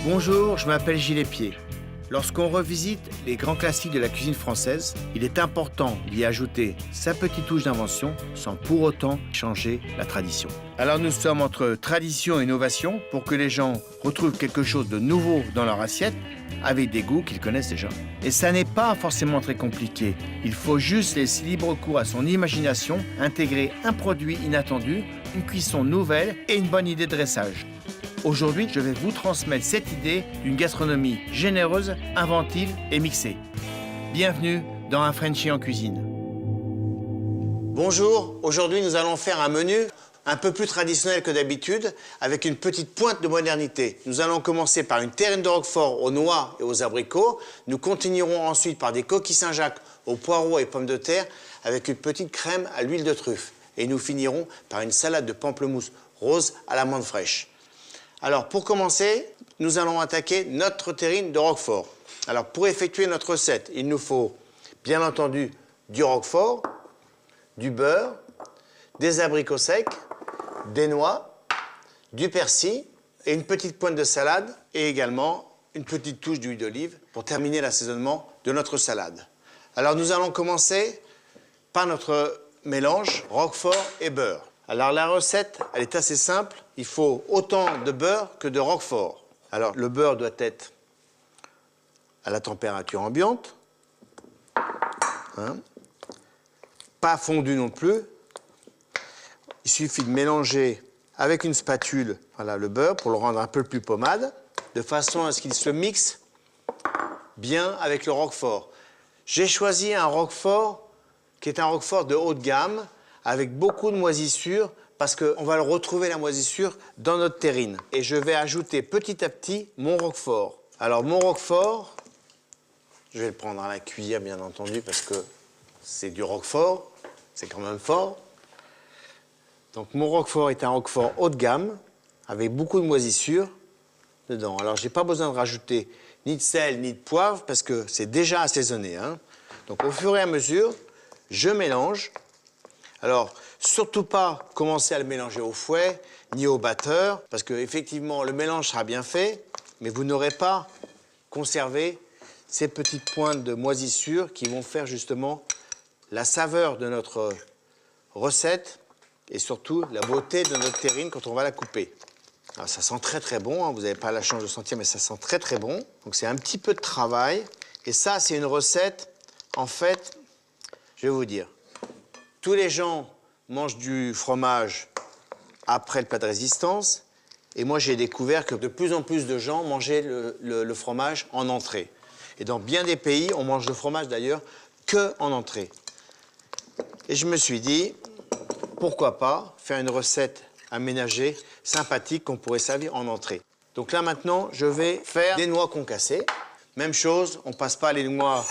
Bonjour, je m'appelle Gilles Espier. Lorsqu'on revisite les grands classiques de la cuisine française, il est important d'y ajouter sa petite touche d'invention sans pour autant changer la tradition. Alors nous sommes entre tradition et innovation pour que les gens retrouvent quelque chose de nouveau dans leur assiette avec des goûts qu'ils connaissent déjà. Et ça n'est pas forcément très compliqué. Il faut juste laisser libre cours à son imagination, intégrer un produit inattendu, une cuisson nouvelle et une bonne idée de dressage. Aujourd'hui, je vais vous transmettre cette idée d'une gastronomie généreuse, inventive et mixée. Bienvenue dans un Frenchie en cuisine. Bonjour, aujourd'hui nous allons faire un menu un peu plus traditionnel que d'habitude, avec une petite pointe de modernité. Nous allons commencer par une terrine de Roquefort aux noix et aux abricots. Nous continuerons ensuite par des coquilles Saint-Jacques aux poireaux et pommes de terre, avec une petite crème à l'huile de truffe. Et nous finirons par une salade de pamplemousse rose à la menthe fraîche. Alors, pour commencer, nous allons attaquer notre terrine de Roquefort. Alors, pour effectuer notre recette, il nous faut, bien entendu, du Roquefort, du beurre, des abricots secs, des noix, du persil et une petite pointe de salade et également une petite touche d'huile d'olive pour terminer l'assaisonnement de notre salade. Alors, nous allons commencer par notre mélange Roquefort et beurre. Alors la recette, elle est assez simple. Il faut autant de beurre que de Roquefort. Alors le beurre doit être à la température ambiante. Pas fondu non plus. Il suffit de mélanger avec une spatule le beurre pour le rendre un peu plus pommade, de façon à ce qu'il se mixe bien avec le Roquefort. J'ai choisi un Roquefort qui est un Roquefort de haut de gamme, avec beaucoup de moisissures, parce qu'on va le retrouver, la moisissure, dans notre terrine. Et je vais ajouter petit à petit mon Roquefort. Alors, mon Roquefort, je vais le prendre à la cuillère, bien entendu, parce que c'est du Roquefort, c'est quand même fort. Donc, mon Roquefort est un Roquefort haut de gamme, avec beaucoup de moisissures dedans. Alors, je n'ai pas besoin de rajouter ni de sel, ni de poivre, parce que c'est déjà assaisonné. Donc, au fur et à mesure, je mélange. Alors, surtout pas commencer à le mélanger au fouet, ni au batteur, parce qu'effectivement, le mélange sera bien fait, mais vous n'aurez pas conservé ces petites pointes de moisissure qui vont faire justement la saveur de notre recette et surtout la beauté de notre terrine quand on va la couper. Alors, ça sent très très bon, vous n'avez pas la chance de sentir, mais ça sent très très bon. Donc c'est un petit peu de travail. Et ça, c'est une recette, en fait, je vais vous dire, tous les gens mangent du fromage après le plat de résistance. Et moi, j'ai découvert que de plus en plus de gens mangeaient le fromage en entrée. Et dans bien des pays, on mange le fromage d'ailleurs qu'en entrée. Et je me suis dit, pourquoi pas faire une recette aménagée, sympathique, qu'on pourrait servir en entrée. Donc là, maintenant, je vais faire des noix concassées. Même chose, on ne passe pas les noix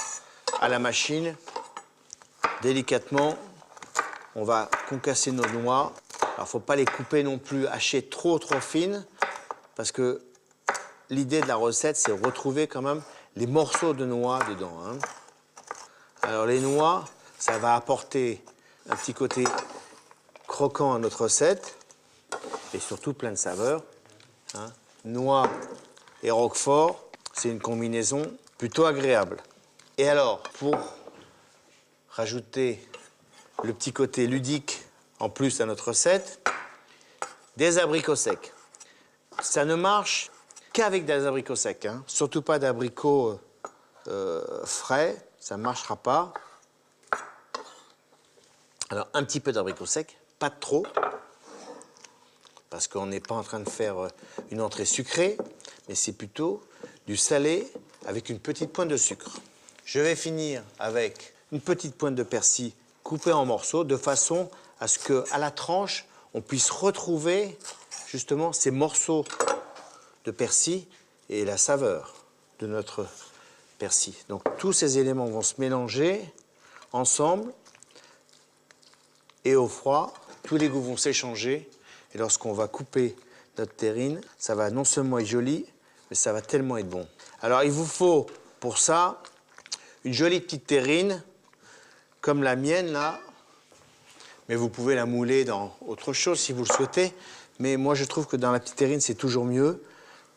à la machine. Délicatement, on va concasser nos noix. Alors, il ne faut pas les couper non plus, hacher trop fines, parce que l'idée de la recette, c'est retrouver quand même les morceaux de noix dedans. Alors, les noix, ça va apporter un petit côté croquant à notre recette, et surtout plein de saveurs. Noix et Roquefort, c'est une combinaison plutôt agréable. Et alors, pour rajouter le petit côté ludique en plus à notre recette, des abricots secs. Ça ne marche qu'avec des abricots secs, surtout pas d'abricots frais, ça ne marchera pas. Alors un petit peu d'abricots secs, pas trop, parce qu'on n'est pas en train de faire une entrée sucrée, mais c'est plutôt du salé avec une petite pointe de sucre. Je vais finir avec une petite pointe de persil coupé en morceaux, de façon à ce qu'à la tranche, on puisse retrouver justement ces morceaux de persil et la saveur de notre persil. Donc tous ces éléments vont se mélanger ensemble et au froid, tous les goûts vont s'échanger. Et lorsqu'on va couper notre terrine, ça va non seulement être joli, mais ça va tellement être bon. Alors il vous faut pour ça une jolie petite terrine, comme la mienne là, mais vous pouvez la mouler dans autre chose si vous le souhaitez. Mais moi je trouve que dans la petite terrine c'est toujours mieux,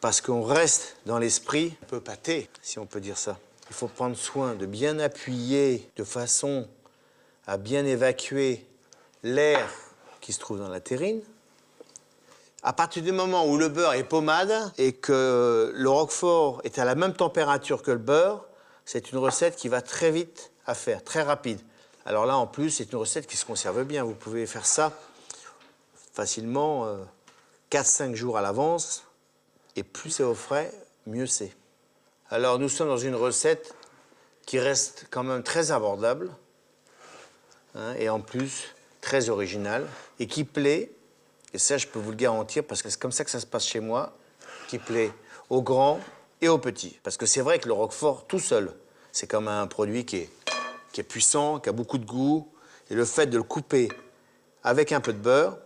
parce qu'on reste dans l'esprit un peu pâté, si on peut dire ça. Il faut prendre soin de bien appuyer de façon à bien évacuer l'air qui se trouve dans la terrine. À partir du moment où le beurre est pommade et que le roquefort est à la même température que le beurre, c'est une recette qui va très vite à faire, très rapide. Alors là, en plus, c'est une recette qui se conserve bien. Vous pouvez faire ça facilement 4-5 jours à l'avance. Et plus c'est au frais, mieux c'est. Alors nous sommes dans une recette qui reste quand même très abordable, hein, et en plus très originale, et qui plaît, et ça je peux vous le garantir parce que c'est comme ça que ça se passe chez moi, qui plaît aux grands et aux petits. Parce que c'est vrai que le roquefort tout seul, c'est comme un produit qui est puissant, qui a beaucoup de goût, et le fait de le couper avec un peu de beurre,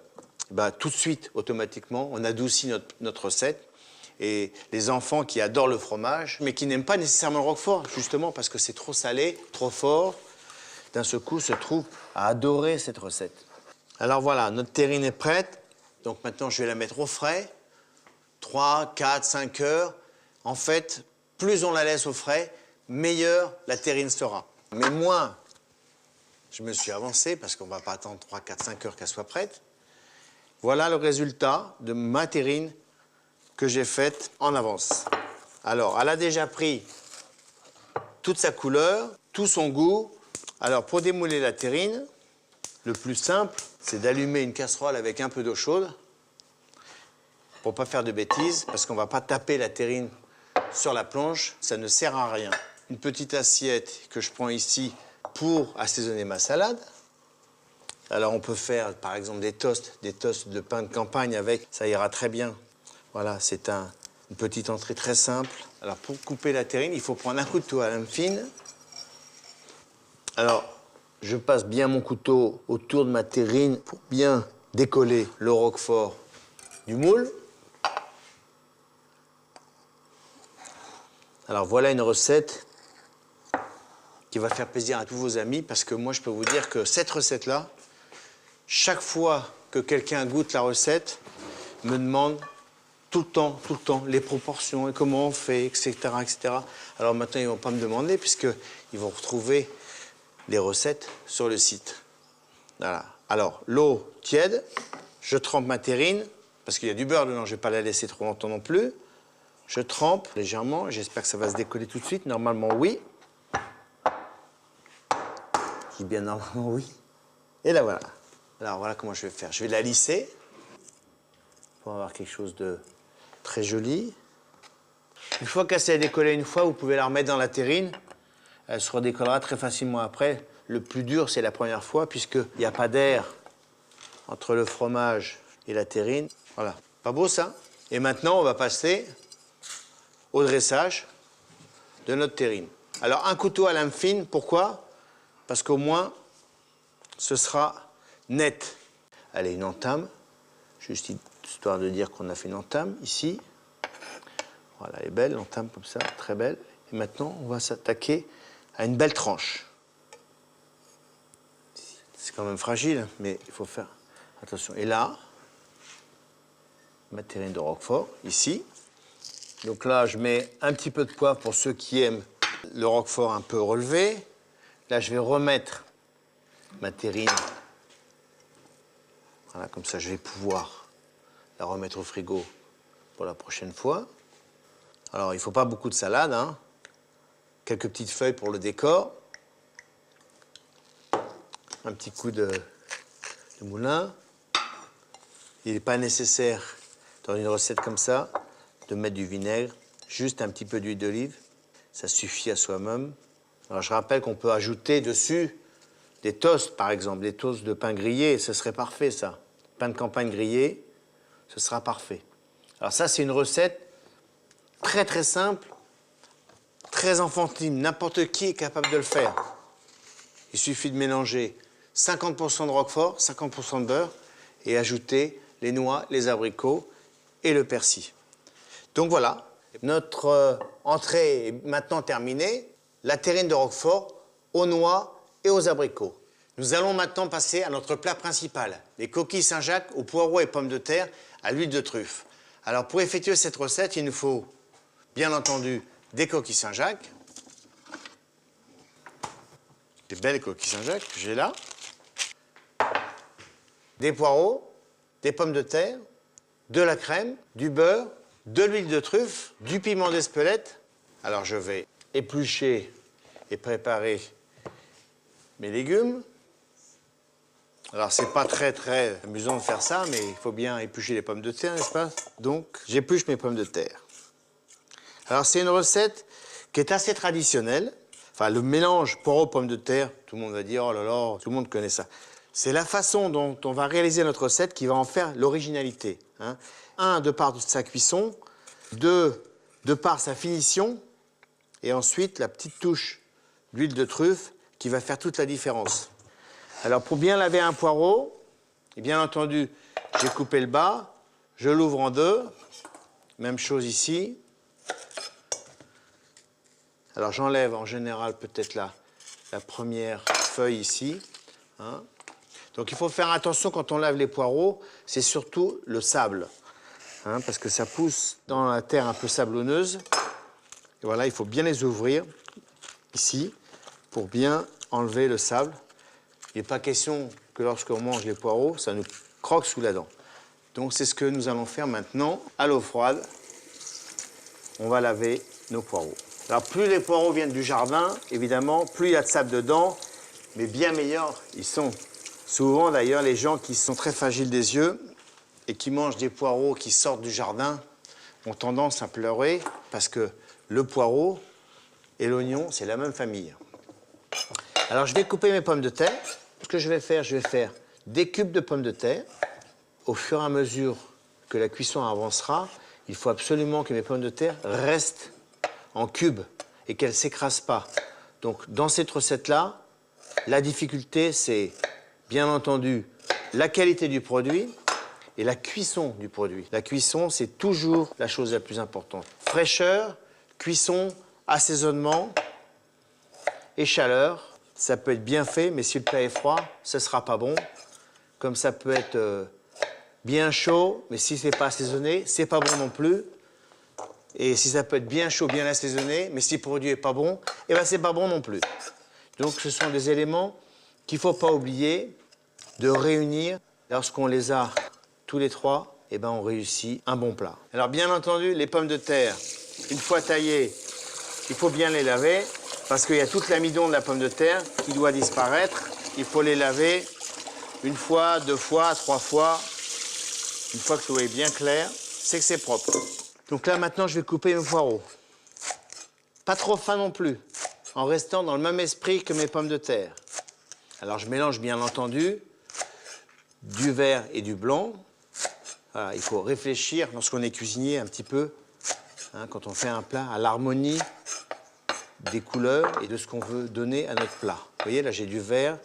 bah, tout de suite, automatiquement, on adoucit notre recette. Et les enfants qui adorent le fromage, mais qui n'aiment pas nécessairement le roquefort, justement parce que c'est trop salé, trop fort, d'un seul coup se trouvent à adorer cette recette. Alors voilà, notre terrine est prête. Donc maintenant, je vais la mettre au frais. 3, 4, 5 heures. En fait, plus on la laisse au frais, meilleure la terrine sera. Mais moins, je me suis avancé, parce qu'on ne va pas attendre 3, 4, 5 heures qu'elle soit prête. Voilà le résultat de ma terrine que j'ai faite en avance. Alors, elle a déjà pris toute sa couleur, tout son goût. Alors, pour démouler la terrine, le plus simple, c'est d'allumer une casserole avec un peu d'eau chaude pour ne pas faire de bêtises, parce qu'on ne va pas taper la terrine sur la planche, ça ne sert à rien. Une petite assiette que je prends ici pour assaisonner ma salade. Alors, on peut faire, par exemple, des toasts de pain de campagne avec, ça ira très bien. Voilà, c'est une petite entrée très simple. Alors, pour couper la terrine, il faut prendre un couteau à lame fine. Alors, je passe bien mon couteau autour de ma terrine pour bien décoller le roquefort du moule. Alors, voilà une recette qui va faire plaisir à tous vos amis, parce que moi, je peux vous dire que cette recette-là, chaque fois que quelqu'un goûte la recette, me demande tout le temps, les proportions et comment on fait, etc., etc. Alors maintenant, ils ne vont pas me demander puisqu'ils vont retrouver les recettes sur le site. Voilà. Alors, l'eau tiède, je trempe ma terrine, parce qu'il y a du beurre dedans, je ne vais pas la laisser trop longtemps non plus. Je trempe légèrement, j'espère que ça va se décoller tout de suite. Normalement, oui. Je dis bien normalement, oui. Et là, voilà. Alors, voilà comment je vais faire. Je vais la lisser pour avoir quelque chose de très joli. Une fois qu'elle s'est décollée une fois, vous pouvez la remettre dans la terrine. Elle se redécollera très facilement après. Le plus dur, c'est la première fois, puisqu'il n'y a pas d'air entre le fromage et la terrine. Voilà. Pas beau, ça? Et maintenant, on va passer au dressage de notre terrine. Alors, un couteau à lame fine, pourquoi? Parce qu'au moins, ce sera net. Allez, une entame, juste histoire de dire qu'on a fait une entame, ici. Voilà, elle est belle, l'entame comme ça, très belle. Et maintenant, on va s'attaquer à une belle tranche. C'est quand même fragile, mais il faut faire attention. Et là, ma terrine de roquefort, ici. Donc là, je mets un petit peu de poivre pour ceux qui aiment le roquefort un peu relevé. Là, je vais remettre ma terrine. Voilà, comme ça, je vais pouvoir la remettre au frigo pour la prochaine fois. Alors, il ne faut pas beaucoup de salade, hein. Quelques petites feuilles pour le décor. Un petit coup de moulin. Il n'est pas nécessaire, dans une recette comme ça, de mettre du vinaigre. Juste un petit peu d'huile d'olive. Ça suffit à soi-même. Alors, je rappelle qu'on peut ajouter dessus des toasts, par exemple, des toasts de pain grillé. Ce serait parfait, ça. Pain de campagne grillé, ce sera parfait. Alors ça, c'est une recette très, très simple, très enfantine. N'importe qui est capable de le faire. Il suffit de mélanger 50% de roquefort, 50% de beurre et ajouter les noix, les abricots et le persil. Donc voilà, notre entrée est maintenant terminée. La terrine de roquefort aux noix et aux abricots. Nous allons maintenant passer à notre plat principal, les coquilles Saint-Jacques aux poireaux et pommes de terre à l'huile de truffe. Alors pour effectuer cette recette, il nous faut bien entendu des coquilles Saint-Jacques. Des belles coquilles Saint-Jacques que j'ai là. Des poireaux, des pommes de terre, de la crème, du beurre, de l'huile de truffe, du piment d'Espelette. Alors je vais éplucher et préparer mes légumes. Alors c'est pas très amusant de faire ça, mais il faut bien éplucher les pommes de terre, n'est-ce pas? Donc j'épluche mes pommes de terre. Alors c'est une recette qui est assez traditionnelle. Enfin le mélange poireaux-pommes de terre, tout le monde va dire oh là là, tout le monde connaît ça. C'est la façon dont on va réaliser notre recette qui va en faire l'originalité. Hein. 1, de par sa cuisson, 2, de par sa finition, et ensuite la petite touche d'huile de truffe qui va faire toute la différence. Alors pour bien laver un poireau, et bien entendu, j'ai coupé le bas, je l'ouvre en deux, même chose ici. Alors j'enlève en général peut-être la première feuille ici. Hein. Donc il faut faire attention quand on lave les poireaux, c'est surtout le sable. Hein, parce que ça pousse dans la terre un peu sablonneuse. Et voilà, il faut bien les ouvrir ici pour bien enlever le sable. Il n'est pas question que lorsqu'on mange les poireaux, ça nous croque sous la dent. Donc c'est ce que nous allons faire maintenant à l'eau froide. On va laver nos poireaux. Alors plus les poireaux viennent du jardin, évidemment, plus il y a de sable dedans, mais bien meilleurs ils sont. Souvent d'ailleurs, les gens qui sont très fragiles des yeux et qui mangent des poireaux qui sortent du jardin ont tendance à pleurer parce que le poireau et l'oignon, c'est la même famille. Alors je vais couper mes pommes de terre. Ce que je vais faire des cubes de pommes de terre. Au fur et à mesure que la cuisson avancera, il faut absolument que mes pommes de terre restent en cubes et qu'elles ne s'écrasent pas. Donc dans cette recette-là, la difficulté, c'est bien entendu la qualité du produit et la cuisson du produit. La cuisson, c'est toujours la chose la plus importante. Fraîcheur, cuisson, assaisonnement et chaleur. Ça peut être bien fait, mais si le plat est froid, ce ne sera pas bon. Comme ça peut être bien chaud, mais si ce n'est pas assaisonné, ce n'est pas bon non plus. Et si ça peut être bien chaud, bien assaisonné, mais si le produit n'est pas bon, eh ben, ce n'est pas bon non plus. Donc ce sont des éléments qu'il ne faut pas oublier de réunir. Lorsqu'on les a tous les trois, eh ben, on réussit un bon plat. Alors bien entendu, les pommes de terre, une fois taillées, il faut bien les laver parce qu'il y a toute l'amidon de la pomme de terre qui doit disparaître. Il faut les laver une fois, 2 fois, 3 fois. Une fois que l'eau est bien claire, c'est que c'est propre. Donc là, maintenant, je vais couper mes poireaux. Pas trop fin non plus, en restant dans le même esprit que mes pommes de terre. Alors, je mélange bien entendu du vert et du blanc. Voilà, il faut réfléchir lorsqu'on est cuisinier un petit peu, hein, quand on fait un plat, à l'harmonie des couleurs et de ce qu'on veut donner à notre plat. Vous voyez, là, j'ai du vert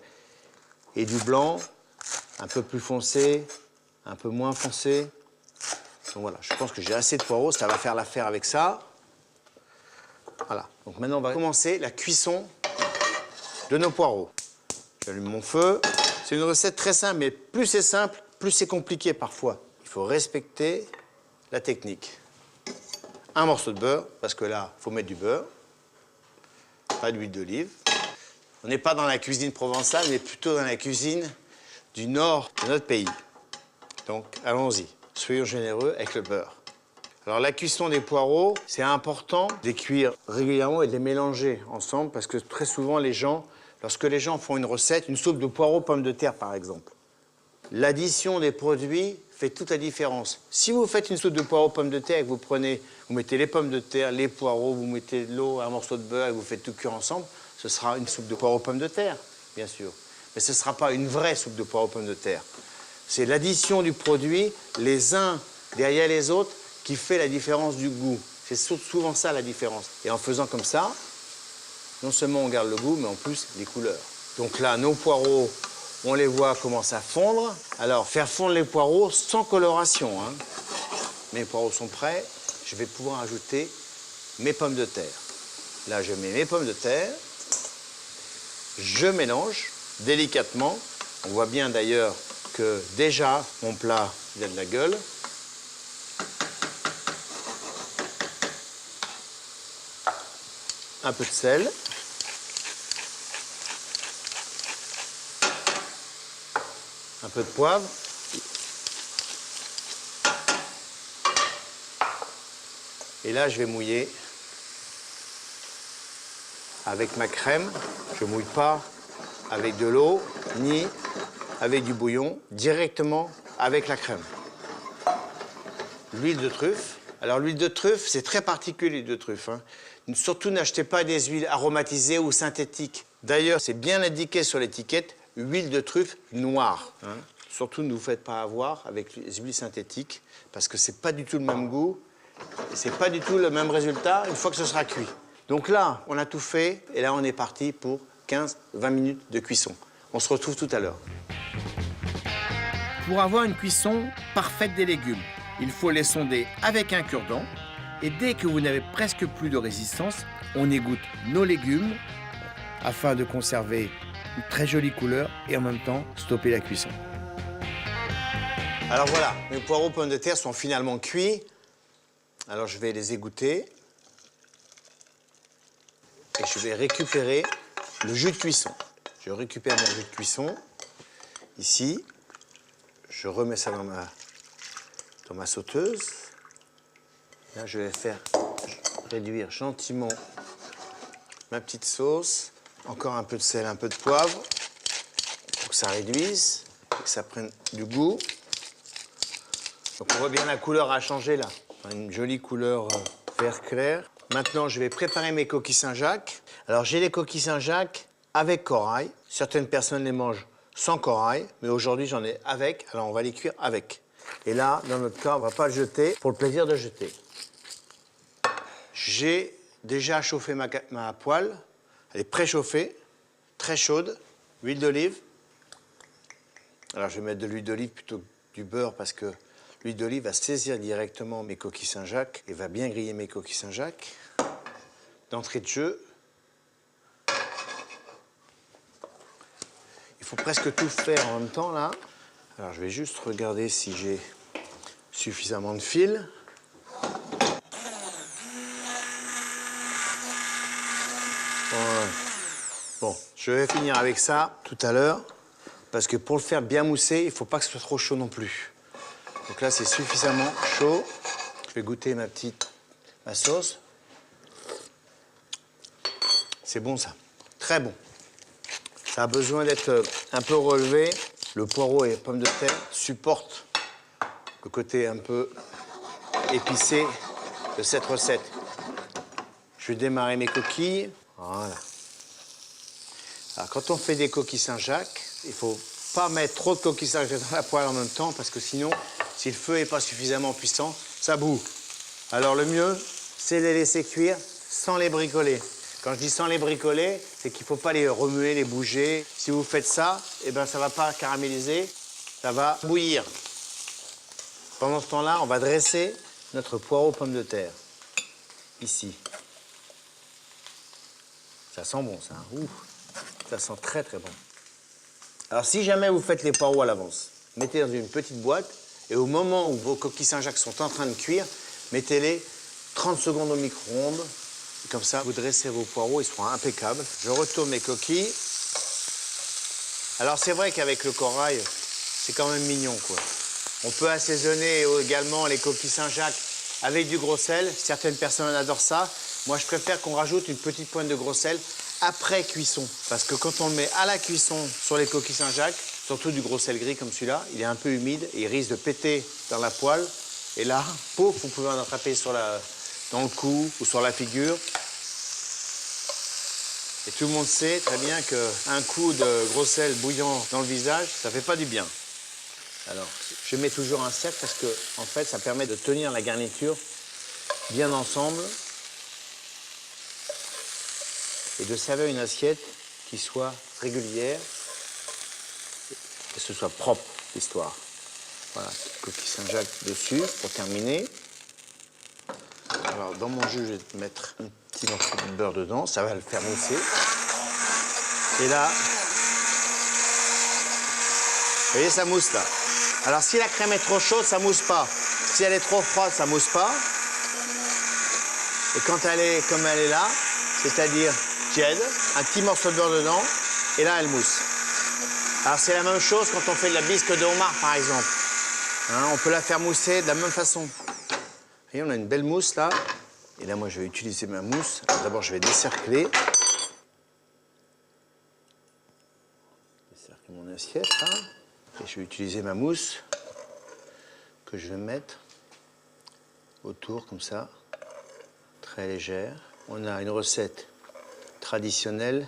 et du blanc, un peu plus foncé, un peu moins foncé. Donc voilà, je pense que j'ai assez de poireaux, ça va faire l'affaire avec ça. Voilà, donc maintenant on va commencer la cuisson de nos poireaux. J'allume mon feu. C'est une recette très simple, mais plus c'est simple, plus c'est compliqué parfois. Il faut respecter la technique. Un morceau de beurre, parce que là, il faut mettre du beurre, pas d'huile d'olive. On n'est pas dans la cuisine provençale, mais plutôt dans la cuisine du nord de notre pays. Donc, allons-y. Soyons généreux avec le beurre. Alors, la cuisson des poireaux, c'est important de les cuire régulièrement et de les mélanger ensemble parce que très souvent, lorsque les gens font une recette, une soupe de poireaux, pommes de terre, par exemple, l'addition des produits fait toute la différence. Si vous faites une soupe de poireaux, pommes de terre et que vous mettez les pommes de terre, les poireaux, vous mettez de l'eau, un morceau de beurre et vous faites tout cuire ensemble, ce sera une soupe de poireaux, pommes de terre, bien sûr. Mais ce ne sera pas une vraie soupe de poireaux, pommes de terre. C'est l'addition du produit, les uns derrière les autres, qui fait la différence du goût. C'est souvent ça la différence. Et en faisant comme ça, non seulement on garde le goût, mais en plus les couleurs. Donc là, nos poireaux, on les voit commencer à fondre. Alors, faire fondre les poireaux sans coloration. Hein. Mes poireaux sont prêts. Je vais pouvoir ajouter mes pommes de terre. Là, je mets mes pommes de terre. Je mélange délicatement. On voit bien d'ailleurs que déjà, mon plat, il a de la gueule. un peu de sel. Un peu de poivre. Et là, je vais mouiller avec ma crème. Je ne mouille pas avec de l'eau, ni avec du bouillon, directement avec la crème. L'huile de truffe. Alors, l'huile de truffe, c'est très particulier, l'huile de truffe, hein. Surtout, n'achetez pas des huiles aromatisées ou synthétiques. D'ailleurs, c'est bien indiqué sur l'étiquette, huile de truffe noire, hein. Surtout, ne vous faites pas avoir avec les huiles synthétiques, parce que c'est pas du tout le même goût, et c'est pas du tout le même résultat une fois que ce sera cuit. Donc là, on a tout fait, et là, on est parti pour 15-20 minutes de cuisson. On se retrouve tout à l'heure. Pour avoir une cuisson parfaite des légumes, il faut les sonder avec un cure-dent. Et dès que vous n'avez presque plus de résistance, on égoutte nos légumes afin de conserver une très jolie couleur et en même temps stopper la cuisson. Alors voilà, mes poireaux pommes de terre sont finalement cuits. Alors je vais les égoutter. Et je vais récupérer le jus de cuisson. Je récupère mon jus de cuisson, ici. Je remets ça dans ma sauteuse. Là, je vais faire réduire gentiment ma petite sauce. Encore un peu de sel, un peu de poivre, pour que ça réduise, et que ça prenne du goût. Donc on voit bien la couleur a changé là. Une jolie couleur vert clair. Maintenant, je vais préparer mes coquilles Saint-Jacques. Alors, j'ai les coquilles Saint-Jacques avec corail. Certaines personnes les mangent sans corail, mais aujourd'hui, j'en ai avec. Alors, on va les cuire avec. Et là, dans notre cas, on ne va pas le jeter pour le plaisir de jeter. J'ai déjà chauffé ma poêle. Elle est préchauffée, très chaude. Huile d'olive. Alors, je vais mettre de l'huile d'olive plutôt que du beurre parce que l'huile d'olive va saisir directement mes coquilles Saint-Jacques et va bien griller mes coquilles Saint-Jacques. D'entrée de jeu, il faut presque tout faire en même temps, là. Alors, je vais juste regarder si j'ai suffisamment de fil. Voilà. Bon, je vais finir avec ça tout à l'heure, parce que pour le faire bien mousser, il ne faut pas que ce soit trop chaud non plus. Donc là, c'est suffisamment chaud. Je vais goûter ma sauce. C'est bon, ça. Très bon. Ça a besoin d'être un peu relevé. Le poireau et les pommes de terre supportent le côté un peu épicé de cette recette. Je vais démarrer mes coquilles. Voilà. Alors, quand on fait des coquilles Saint-Jacques, il ne faut pas mettre trop de coquilles Saint-Jacques dans la poêle en même temps, parce que sinon, si le feu n'est pas suffisamment puissant, ça bout. Alors le mieux, c'est de les laisser cuire sans les bricoler. Quand je dis sans les bricoler, c'est qu'il ne faut pas les remuer, les bouger. Si vous faites ça, eh ben, ça ne va pas caraméliser, ça va bouillir. Pendant ce temps-là, on va dresser notre poireau pomme de terre. Ici. Ça sent bon, ça. Ouh, ça sent très, très bon. Alors, si jamais vous faites les poireaux à l'avance, mettez dans une petite boîte et au moment où vos coquilles Saint-Jacques sont en train de cuire, mettez-les 30 secondes au micro-ondes. Comme ça, vous dressez vos poireaux, ils seront impeccables. Je retourne mes coquilles. Alors, c'est vrai qu'avec le corail, c'est quand même mignon, quoi. On peut assaisonner également les coquilles Saint-Jacques avec du gros sel. Certaines personnes adorent ça. Moi, je préfère qu'on rajoute une petite pointe de gros sel après cuisson. Parce que quand on le met à la cuisson sur les coquilles Saint-Jacques, surtout du gros sel gris comme celui-là, il est un peu humide et il risque de péter dans la poêle. Et là, pouf, vous pouvez en attraper dans le cou ou sur la figure. Et tout le monde sait très bien qu'un coup de gros sel bouillant dans le visage, ça fait pas du bien. Alors, je mets toujours un cercle parce que, en fait, ça permet de tenir la garniture bien ensemble et de servir une assiette qui soit régulière et que ce soit propre, l'histoire. Voilà, coquille Saint-Jacques dessus pour terminer. Alors, dans mon jus, je vais mettre un petit morceau de beurre dedans, ça va le faire mousser. Et là, vous voyez, ça mousse là. Alors, si la crème est trop chaude, ça mousse pas. Si elle est trop froide, ça mousse pas. Et quand elle est comme elle est là, c'est-à-dire tiède, un petit morceau de beurre dedans, et là, elle mousse. Alors, c'est la même chose quand on fait de la bisque de homard, par exemple. Hein, on peut la faire mousser de la même façon. Vous voyez, on a une belle mousse, là. Et là, moi, je vais utiliser ma mousse. D'abord, je vais décercler. Décercler mon assiette, là. Et je vais utiliser ma mousse que je vais mettre autour, comme ça. Très légère. On a une recette traditionnelle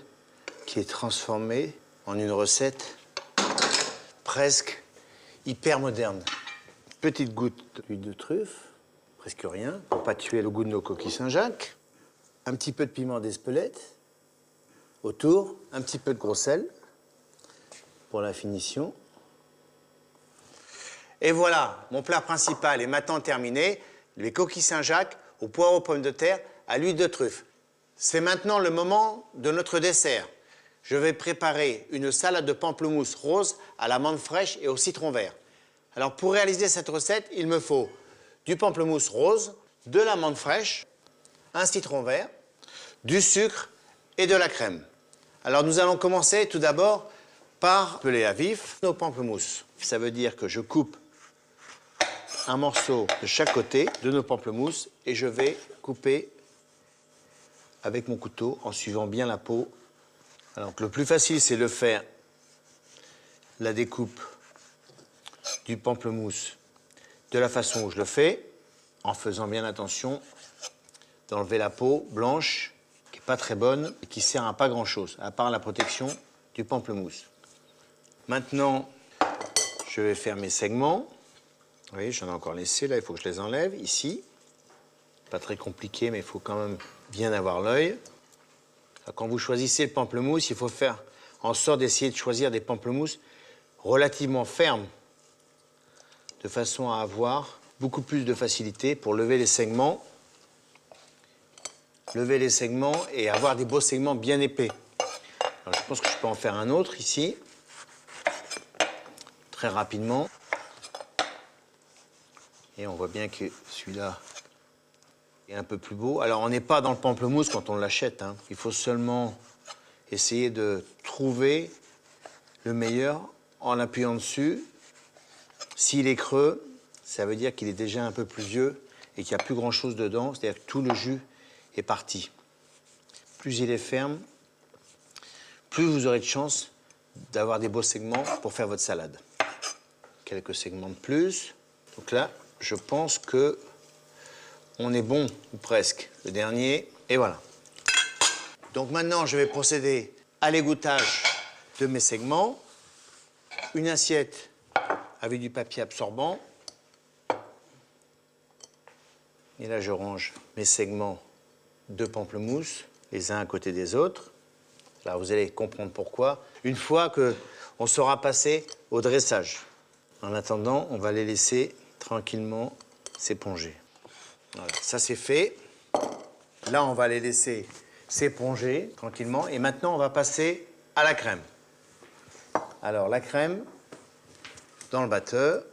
qui est transformée en une recette presque hyper moderne. Petite goutte d'huile de truffe, presque rien, pour ne pas tuer le goût de nos coquilles Saint-Jacques. Un petit peu de piment d'Espelette autour, un petit peu de gros sel pour la finition. Et voilà, mon plat principal est maintenant terminé. Les coquilles Saint-Jacques au poireau aux pommes de terre à l'huile de truffe. C'est maintenant le moment de notre dessert. Je vais préparer une salade de pamplemousse rose à la menthe fraîche et au citron vert. Alors pour réaliser cette recette, il me faut du pamplemousse rose, de la menthe fraîche, un citron vert, du sucre et de la crème. Alors nous allons commencer tout d'abord par peler à vif nos pamplemousses. Ça veut dire que je coupe un morceau de chaque côté de nos pamplemousses et je vais couper avec mon couteau en suivant bien la peau. Alors le plus facile, c'est de faire la découpe du pamplemousse de la façon où je le fais, en faisant bien attention d'enlever la peau blanche, qui n'est pas très bonne et qui sert à pas grand-chose, à part la protection du pamplemousse. Maintenant, je vais faire mes segments. Vous voyez, j'en ai encore laissé, là, il faut que je les enlève, ici. Pas très compliqué, mais il faut quand même bien avoir l'œil. Quand vous choisissez le pamplemousse, il faut faire en sorte d'essayer de choisir des pamplemousses relativement fermes, de façon à avoir beaucoup plus de facilité pour lever les segments et avoir des beaux segments bien épais. Alors, je pense que je peux en faire un autre ici, très rapidement. Et on voit bien que celui-là est un peu plus beau. Alors, on n'est pas dans le pamplemousse quand on l'achète, hein. Il faut seulement essayer de trouver le meilleur en appuyant dessus. S'il est creux, ça veut dire qu'il est déjà un peu plus vieux et qu'il n'y a plus grand-chose dedans, c'est-à-dire que tout le jus est parti. Plus il est ferme, plus vous aurez de chance d'avoir des beaux segments pour faire votre salade. Quelques segments de plus. Donc là, je pense que on est bon, ou presque. Le dernier, et voilà. Donc maintenant, je vais procéder à l'égouttage de mes segments. Une assiette avec du papier absorbant. Et là, je range mes segments de pamplemousse, les uns à côté des autres. Là, vous allez comprendre pourquoi. Une fois qu'on sera passé au dressage. En attendant, on va les laisser tranquillement s'éponger. Voilà, ça c'est fait. Là, on va les laisser s'éponger tranquillement. Et maintenant, on va passer à la crème. Alors, la crème, dans le batteur,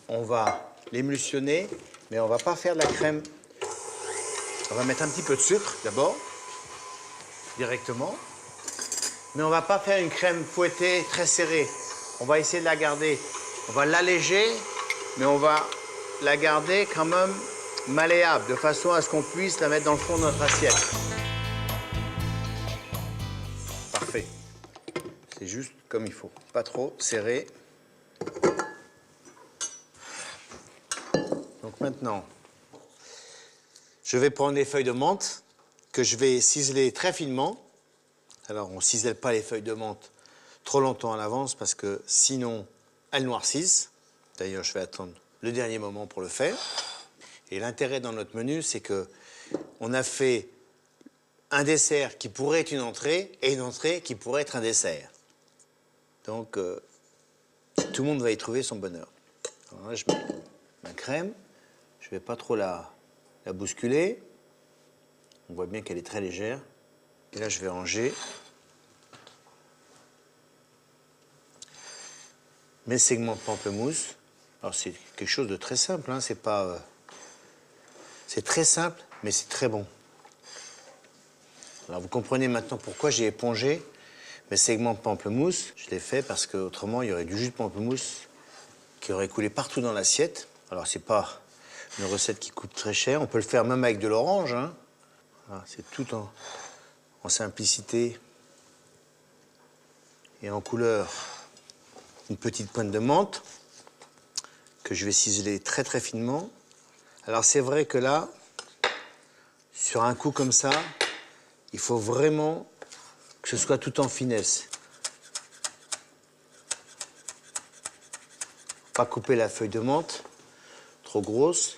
on va l'émulsionner, mais on ne va pas faire de la crème. On va mettre un petit peu de sucre d'abord, directement. Mais on ne va pas faire une crème fouettée très serrée. On va essayer de la garder. On va l'alléger, mais on va la garder quand même malléable, de façon à ce qu'on puisse la mettre dans le fond de notre assiette. Parfait. C'est juste comme il faut. Pas trop serré. Donc maintenant, je vais prendre les feuilles de menthe que je vais ciseler très finement. Alors, on ne cisèle pas les feuilles de menthe trop longtemps à l'avance parce que sinon, elles noircissent. D'ailleurs, je vais attendre le dernier moment pour le faire. Et l'intérêt dans notre menu, c'est qu'on a fait un dessert qui pourrait être une entrée et une entrée qui pourrait être un dessert. Donc, tout le monde va y trouver son bonheur. Alors là, je mets ma crème. Je ne vais pas trop la bousculer. On voit bien qu'elle est très légère. Et là, je vais ranger mes segments de pamplemousse. Alors, c'est quelque chose de très simple, hein. C'est pas... c'est très simple, mais c'est très bon. Alors vous comprenez maintenant pourquoi j'ai épongé mes segments de pamplemousse. Je l'ai fait parce qu'autrement, il y aurait du jus de pamplemousse qui aurait coulé partout dans l'assiette. Alors c'est pas une recette qui coûte très cher. On peut le faire même avec de l'orange, hein. Voilà, c'est tout en simplicité et en couleur. Une petite pointe de menthe que je vais ciseler très très finement. Alors c'est vrai que là, sur un coup comme ça, il faut vraiment que ce soit tout en finesse. Pas couper la feuille de menthe, trop grosse.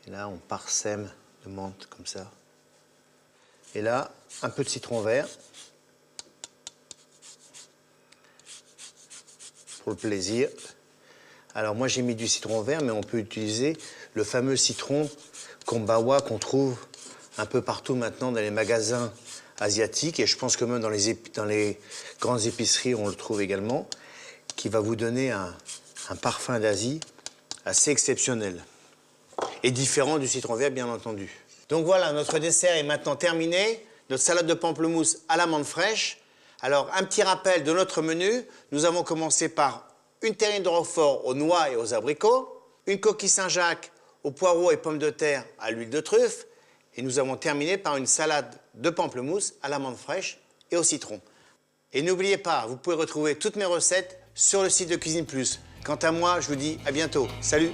Et là, on parsème de menthe comme ça. Et là, un peu de citron vert. Pour le plaisir. Alors moi, j'ai mis du citron vert, mais on peut utiliser le fameux citron Kombawa qu'on trouve un peu partout maintenant dans les magasins asiatiques. Et je pense que même dans les grandes épiceries, on le trouve également, qui va vous donner un parfum d'Asie assez exceptionnel. Et différent du citron vert, bien entendu. Donc voilà, notre dessert est maintenant terminé. Notre salade de pamplemousse à l'amande fraîche. Alors, un petit rappel de notre menu. Nous avons commencé par une terrine de roquefort aux noix et aux abricots, une coquille Saint-Jacques aux poireaux et pommes de terre à l'huile de truffe, et nous avons terminé par une salade de pamplemousse à l'amande fraîche et au citron. Et n'oubliez pas, vous pouvez retrouver toutes mes recettes sur le site de Cuisine Plus. Quant à moi, je vous dis à bientôt. Salut!